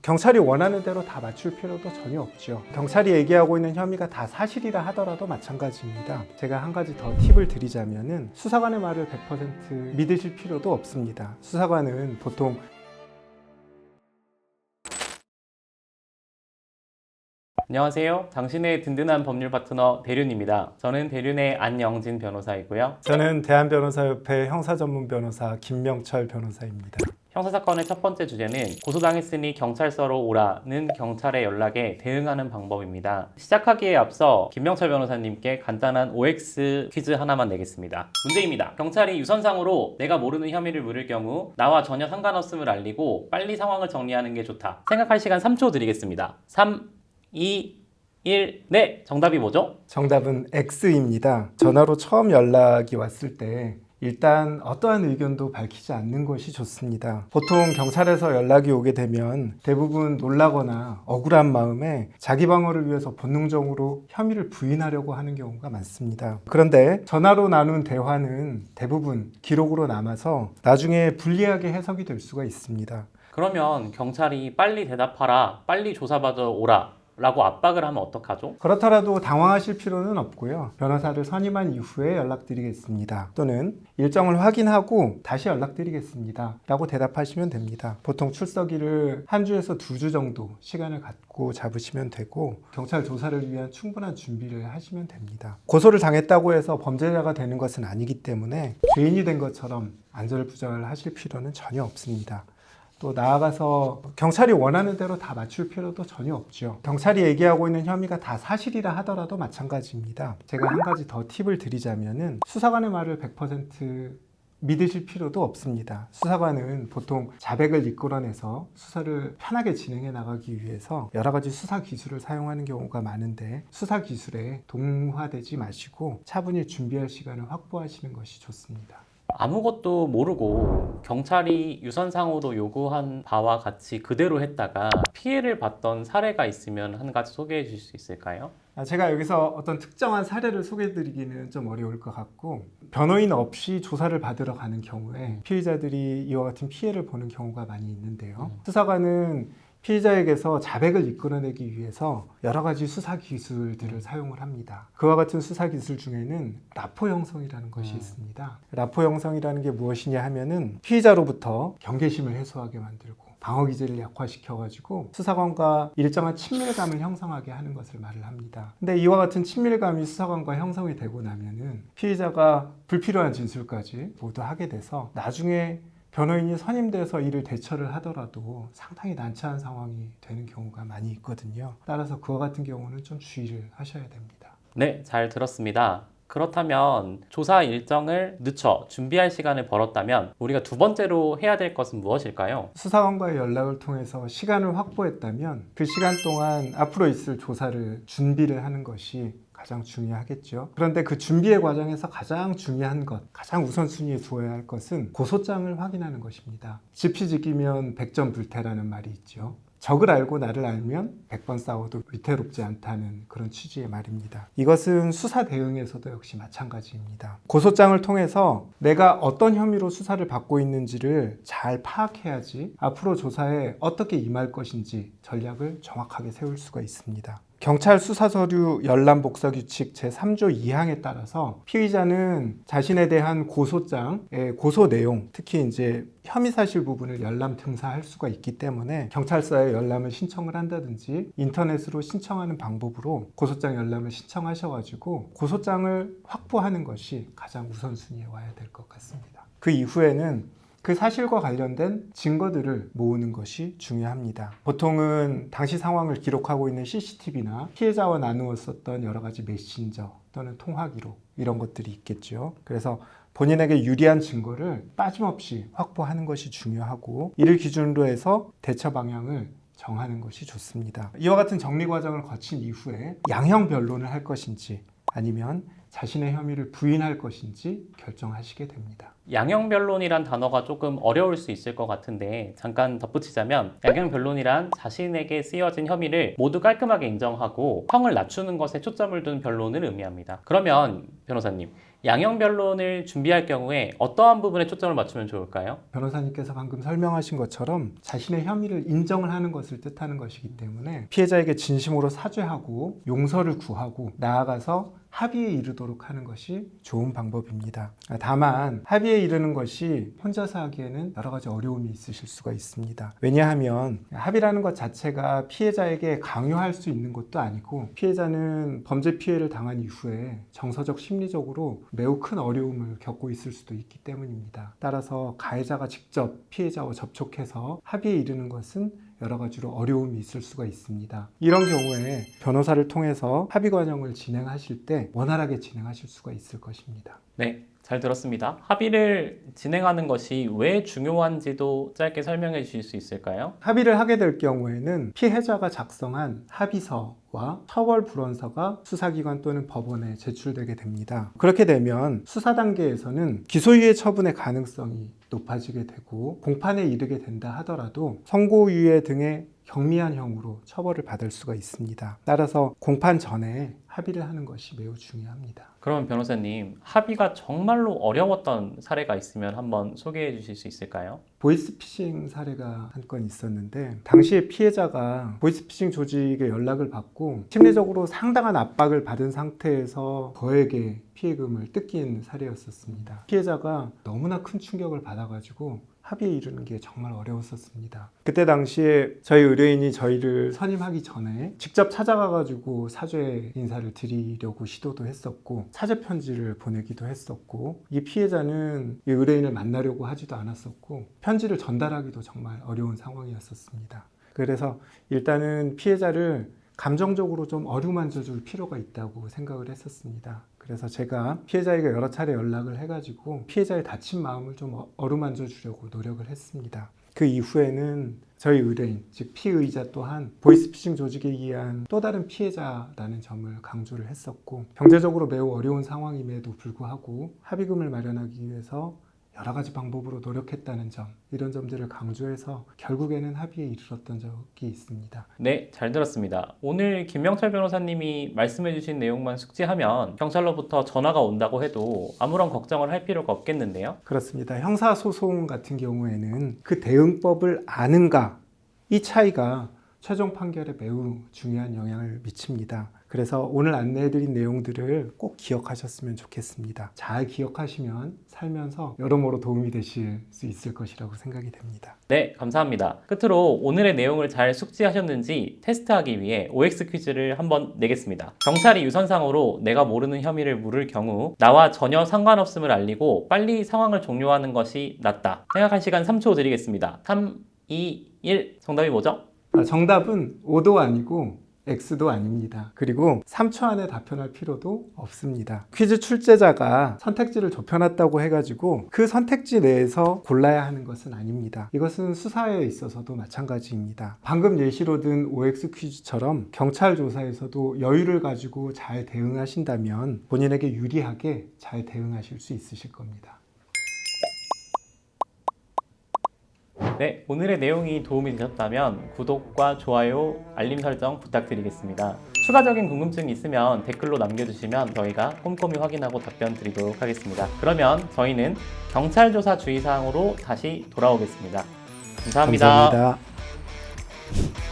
경찰이 원하는 대로 다 맞출 필요도 전혀 없죠. 경찰이 얘기하고 있는 혐의가 다 사실이라 하더라도 마찬가지입니다. 제가 한 가지 더 팁을 드리자면은 수사관의 말을 100% 믿으실 필요도 없습니다. 수사관은 보통 안녕하세요. 당신의 든든한 법률 파트너 대륜입니다. 저는 대륜의 안영진 변호사이고요. 저는 대한변호사협회 형사전문변호사 김명철 변호사입니다. 형사사건의 첫 번째 주제는 고소당했으니 경찰서로 오라는 경찰의 연락에 대응하는 방법입니다. 시작하기에 앞서 김명철 변호사님께 간단한 OX 퀴즈 하나만 내겠습니다. 문제입니다. 경찰이 유선상으로 내가 모르는 혐의를 물을 경우 나와 전혀 상관없음을 알리고 빨리 상황을 정리하는 게 좋다. 생각할 시간 3초 드리겠습니다. 3, 2, 1, 네! 정답이 뭐죠? 정답은 X입니다. 전화로 처음 연락이 왔을 때 일단 어떠한 의견도 밝히지 않는 것이 좋습니다. 보통 경찰에서 연락이 오게 되면 대부분 놀라거나 억울한 마음에 자기 방어를 위해서 본능적으로 혐의를 부인하려고 하는 경우가 많습니다. 그런데 전화로 나눈 대화는 대부분 기록으로 남아서 나중에 불리하게 해석이 될 수가 있습니다. 그러면 경찰이 빨리 대답하라, 빨리 조사받아 오라 라고 압박을 하면 어떡하죠? 그렇더라도 당황하실 필요는 없고요. 변호사를 선임한 이후에 연락드리겠습니다. 또는 일정을 확인하고 다시 연락드리겠습니다. 라고 대답하시면 됩니다. 보통 출석일을 한 주에서 2주 정도 시간을 갖고 잡으시면 되고 경찰 조사를 위한 충분한 준비를 하시면 됩니다. 고소를 당했다고 해서 범죄자가 되는 것은 아니기 때문에 죄인이 된 것처럼 안절부절 하실 필요는 전혀 없습니다. 또 나아가서 경찰이 원하는 대로 다 맞출 필요도 전혀 없죠. 경찰이 얘기하고 있는 혐의가 다 사실이라 하더라도 마찬가지입니다. 제가 한 가지 더 팁을 드리자면은 수사관의 말을 100% 믿으실 필요도 없습니다. 수사관은 보통 자백을 이끌어내서 수사를 편하게 진행해 나가기 위해서 여러 가지 수사 기술을 사용하는 경우가 많은데 수사 기술에 동화되지 마시고 차분히 준비할 시간을 확보하시는 것이 좋습니다. 아무것도 모르고 경찰이 유선상으로 요구한 바와 같이 그대로 했다가 피해를 봤던 사례가 있으면 한 가지 소개해 주실 수 있을까요? 제가 여기서 어떤 특정한 사례를 소개해드리기는 좀 어려울 것 같고 변호인 없이 조사를 받으러 가는 경우에 피의자들이 이와 같은 피해를 보는 경우가 많이 있는데요. 수사관은 피의자에게서 자백을 이끌어내기 위해서 여러 가지 수사 기술들을 사용을 합니다. 그와 같은 수사 기술 중에는 라포 형성이라는 것이 있습니다. 라포 형성이라는 게 무엇이냐 하면은 피의자로부터 경계심을 해소하게 만들고 방어 기제를 약화시켜가지고 수사관과 일정한 친밀감을 형성하게 하는 것을 말을 합니다. 근데 이와 같은 친밀감이 수사관과 형성이 되고 나면은 피의자가 불필요한 진술까지 모두 하게 돼서 나중에 변호인이 선임돼서 이를 대처를 하더라도 상당히 난처한 상황이 되는 경우가 많이 있거든요. 따라서 그와 같은 경우는 좀 주의를 하셔야 됩니다. 네, 잘 들었습니다. 그렇다면 조사 일정을 늦춰 준비할 시간을 벌었다면 우리가 두 번째로 해야 될 것은 무엇일까요? 수사관과의 연락을 통해서 시간을 확보했다면 그 시간 동안 앞으로 있을 조사를 준비를 하는 것이 가장 중요하겠죠. 그런데 그 준비의 과정에서 가장 중요한 것, 가장 우선순위에 두어야 할 것은 고소장을 확인하는 것입니다. 지피지기면 백전불태라는 말이 있죠. 적을 알고 나를 알면 100번 싸워도 위태롭지 않다는 그런 취지의 말입니다. 이것은 수사 대응에서도 역시 마찬가지입니다. 고소장을 통해서 내가 어떤 혐의로 수사를 받고 있는지를 잘 파악해야지 앞으로 조사에 어떻게 임할 것인지 전략을 정확하게 세울 수가 있습니다. 경찰 수사서류 열람 복사 규칙 제3조 2항에 따라서 피의자는 자신에 대한 고소장의 고소 내용, 특히 이제 혐의 사실 부분을 열람 등사할 수가 있기 때문에 경찰서에 열람을 신청을 한다든지 인터넷으로 신청하는 방법으로 고소장 열람을 신청하셔가지고 고소장을 확보하는 것이 가장 우선순위에 와야 될 것 같습니다. 그 이후에는 그 사실과 관련된 증거들을 모으는 것이 중요합니다. 보통은 당시 상황을 기록하고 있는 CCTV나 피해자와 나누었었던 여러 가지 메신저 또는 통화 기록 이런 것들이 있겠죠. 그래서 본인에게 유리한 증거를 빠짐없이 확보하는 것이 중요하고 이를 기준으로 해서 대처 방향을 정하는 것이 좋습니다. 이와 같은 정리 과정을 거친 이후에 양형 변론을 할 것인지 아니면 자신의 혐의를 부인할 것인지 결정하시게 됩니다. 양형변론이란 단어가 조금 어려울 수 있을 것 같은데 잠깐 덧붙이자면 양형변론이란 자신에게 쓰여진 혐의를 모두 깔끔하게 인정하고 형을 낮추는 것에 초점을 둔 변론을 의미합니다. 그러면 변호사님, 양형 변론을 준비할 경우에 어떠한 부분에 초점을 맞추면 좋을까요? 변호사님께서 방금 설명하신 것처럼 자신의 혐의를 인정을 하는 것을 뜻하는 것이기 때문에 피해자에게 진심으로 사죄하고 용서를 구하고 나아가서 합의에 이르도록 하는 것이 좋은 방법입니다. 다만 합의에 이르는 것이 혼자서 하기에는 여러 가지 어려움이 있으실 수가 있습니다. 왜냐하면 합의라는 것 자체가 피해자에게 강요할 수 있는 것도 아니고 피해자는 범죄 피해를 당한 이후에 정서적 심리적으로 매우 큰 어려움을 겪고 있을 수도 있기 때문입니다. 따라서 가해자가 직접 피해자와 접촉해서 합의에 이르는 것은 여러 가지로 어려움이 있을 수가 있습니다. 이런 경우에 변호사를 통해서 합의 과정을 진행하실 때 원활하게 진행하실 수가 있을 것입니다. 네, 잘 들었습니다. 합의를 진행하는 것이 왜 중요한지도 짧게 설명해 주실 수 있을까요? 합의를 하게 될 경우에는 피해자가 작성한 합의서와 처벌 불원서가 수사기관 또는 법원에 제출되게 됩니다. 그렇게 되면 수사 단계에서는 기소유예 처분의 가능성이 높아지게 되고 공판에 이르게 된다 하더라도 선고유예 등의 경미한 형으로 처벌을 받을 수가 있습니다. 따라서 공판 전에 합의를 하는 것이 매우 중요합니다. 그러면 변호사님, 합의가 정말로 어려웠던 사례가 있으면 한번 소개해 주실 수 있을까요? 보이스피싱 사례가 한 건 있었는데 당시에 피해자가 보이스피싱 조직의 연락을 받고 심리적으로 상당한 압박을 받은 상태에서 저에게 피해금을 뜯긴 사례였었습니다. 피해자가 너무나 큰 충격을 받아가지고 합의에 이르는 게 정말 어려웠었습니다. 그때 당시에 저희 의뢰인이 저희를 선임하기 전에 직접 찾아가가지고 사죄 인사를 드리려고 시도도 했었고 사죄 편지를 보내기도 했었고 이 피해자는 이 의뢰인을 만나려고 하지도 않았었고 편지를 전달하기도 정말 어려운 상황이었었습니다. 그래서 일단은 피해자를 감정적으로 좀 어루만져 줄 필요가 있다고 생각을 했었습니다. 그래서 제가 피해자에게 여러 차례 연락을 해가지고 피해자의 다친 마음을 좀 어루만져 주려고 노력을 했습니다. 그 이후에는 저희 의뢰인, 즉 피의자 또한 보이스피싱 조직에 의한 또 다른 피해자라는 점을 강조를 했었고 경제적으로 매우 어려운 상황임에도 불구하고 합의금을 마련하기 위해서 여러 가지 방법으로 노력했다는 점, 이런 점들을 강조해서 결국에는 합의에 이르렀던 적이 있습니다. 네, 잘 들었습니다. 오늘 김명철 변호사님이 말씀해 주신 내용만 숙지하면 경찰로부터 전화가 온다고 해도 아무런 걱정을 할 필요가 없겠는데요? 그렇습니다. 형사소송 같은 경우에는 그 대응법을 아는가, 이 차이가 최종 판결에 매우 중요한 영향을 미칩니다. 그래서 오늘 안내해드린 내용들을 꼭 기억하셨으면 좋겠습니다. 잘 기억하시면 살면서 여러모로 도움이 되실 수 있을 것이라고 생각이 됩니다. 네, 감사합니다. 끝으로 오늘의 내용을 잘 숙지하셨는지 테스트하기 위해 OX 퀴즈를 한번 내겠습니다. 경찰이 유선상으로 내가 모르는 혐의를 물을 경우 나와 전혀 상관없음을 알리고 빨리 상황을 종료하는 것이 낫다. 생각할 시간 3초 드리겠습니다. 3, 2, 1. 정답이 뭐죠? 정답은 O도 아니고 X도 아닙니다. 그리고 3초 안에 답변할 필요도 없습니다. 퀴즈 출제자가 선택지를 좁혀놨다고 해가지고 그 선택지 내에서 골라야 하는 것은 아닙니다. 이것은 수사에 있어서도 마찬가지입니다. 방금 예시로 든 OX 퀴즈처럼 경찰 조사에서도 여유를 가지고 잘 대응하신다면 본인에게 유리하게 잘 대응하실 수 있으실 겁니다. 네, 오늘의 내용이 도움이 되셨다면 구독과 좋아요, 알림 설정 부탁드리겠습니다. 추가적인 궁금증이 있으면 댓글로 남겨주시면 저희가 꼼꼼히 확인하고 답변 드리도록 하겠습니다. 그러면 저희는 경찰 조사 주의사항으로 다시 돌아오겠습니다. 감사합니다. 감사합니다.